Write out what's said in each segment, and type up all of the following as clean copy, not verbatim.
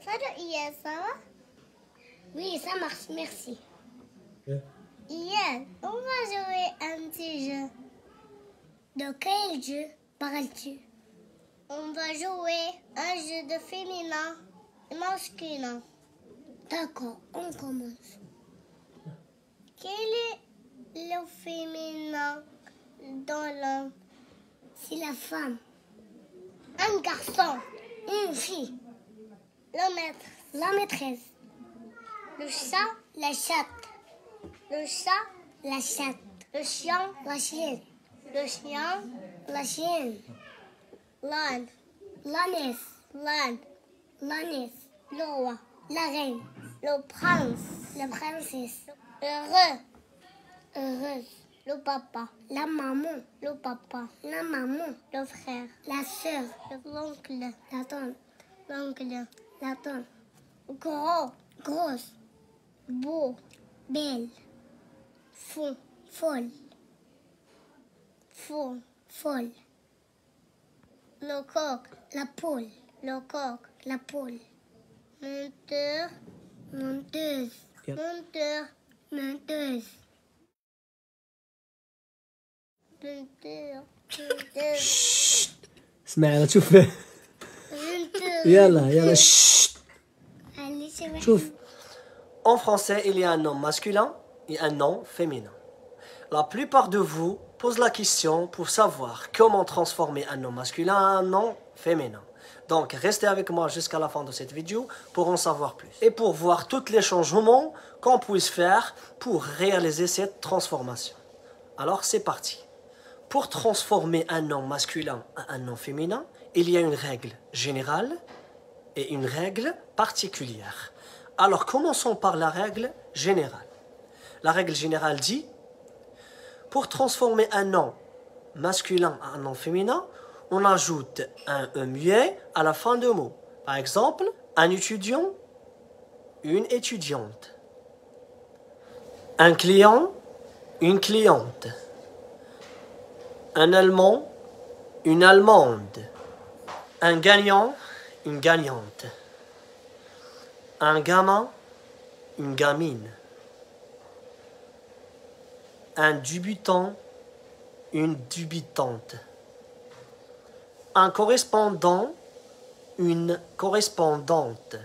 Salut Ian, ça va? Oui, ça marche, merci. Ian, on va jouer un petit jeu. De quel jeu parles-tu? On va jouer un jeu de féminin et masculin. D'accord, on commence. Quel est le féminin dans l'homme? C'est la femme. Un garçon. Une fille. Le maître. La maîtresse. Le chat. La chatte. Le chat. La chatte. Le chien. La chienne. Le chien. La chienne. L'âne. L'ânesse. L'âne. L'ânesse. Le roi. La reine. Le prince. La princesse. Heureux. Heureuse. Le papa. La maman. Le papa. La maman. Le frère. La sœur. L'oncle. La tante. L'oncle. La tante. Gros. Grosse. Beau. Belle. Fou. Folle. Fou. Folle. Le coq. La poule. Le coq. La poule. Menteur. Menteuse. Menteur. Menteuse. Menteur. Menteur. اسمعي لا تشوف يلا ششت. Allez, c'est vrai. شوف. En français, il y a un nom masculin et un nom féminin. La plupart de vous posent la question pour savoir comment transformer un nom masculin en un nom féminin. Donc, restez avec moi jusqu'à la fin de cette vidéo pour en savoir plus. Et pour voir tous les changements qu'on puisse faire pour réaliser cette transformation. Alors, c'est parti. Pour transformer un nom masculin en un nom féminin, il y a une règle générale et une règle particulière. Alors, commençons par la règle générale. La règle générale dit, pour transformer un nom masculin en un nom féminin, on ajoute un « e » muet à la fin de mot. Par exemple, un étudiant, une étudiante. Un client, une cliente. Un Allemand, une Allemande. Un gagnant, une gagnante. Un gamin, une gamine. Un débutant, une débutante. Un correspondant, une correspondante.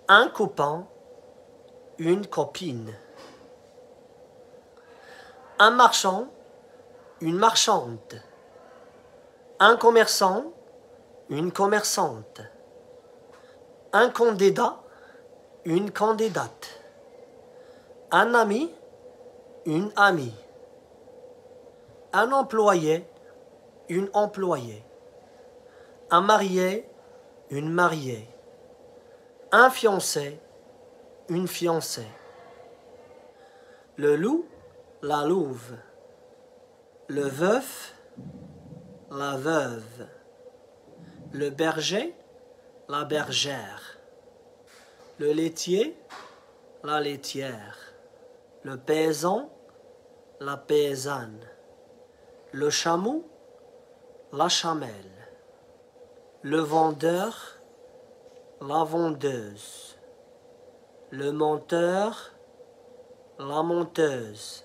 Un copain, une copine. Un marchand, une marchande. Un commerçant, une commerçante. Un candidat, une candidate. Un ami, une amie. Un employé, une employée. Un marié, une mariée. Un fiancé, une fiancée. Le loup, la louve. Le veuf, la veuve. Le berger, la bergère. Le laitier, la laitière. Le paysan, la paysanne. Le chameau, la chamelle. Le vendeur, la vendeuse. Le menteur, la menteuse.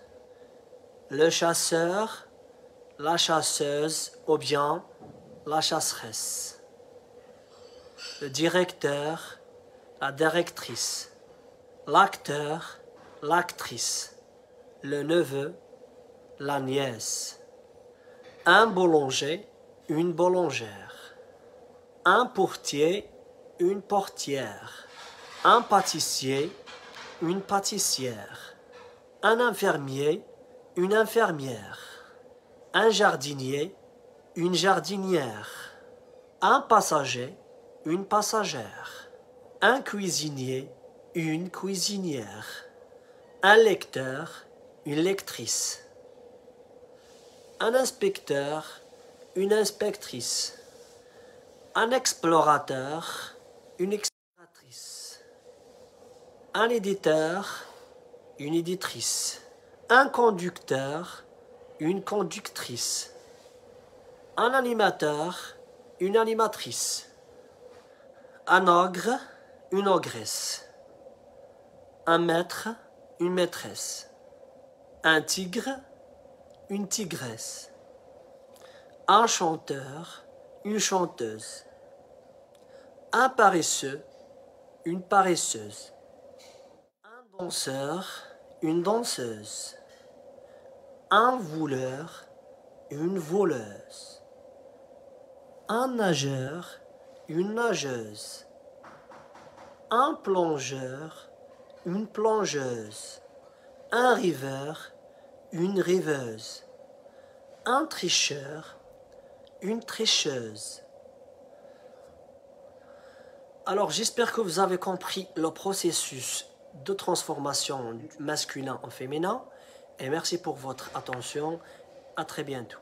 Le chasseur, la chasseuse ou bien la chasseresse. Le directeur, la directrice. L'acteur, l'actrice. Le neveu, la nièce. Un boulanger, une boulangère. Un portier, une portière. Un pâtissier, une pâtissière. Un infirmier, une infirmière. Un jardinier, une jardinière. Un passager, une passagère. Un cuisinier, une cuisinière. Un lecteur, une lectrice. Un inspecteur, une inspectrice. Un explorateur, une exploratrice. Un éditeur, une éditrice. Un conducteur, une conductrice. Un animateur, une animatrice. Un ogre, une ogresse. Un maître, une maîtresse. Un tigre, une tigresse. Un chanteur, une chanteuse. Un paresseux, une paresseuse. Un danseur, une danseuse. Un voleur, une voleuse. Un nageur, une nageuse. Un plongeur, une plongeuse. Un riveur, une riveuse. Un tricheur, une tricheuse. Alors j'espère que vous avez compris le processus de transformation du masculin en féminin et merci pour votre attention. À très bientôt.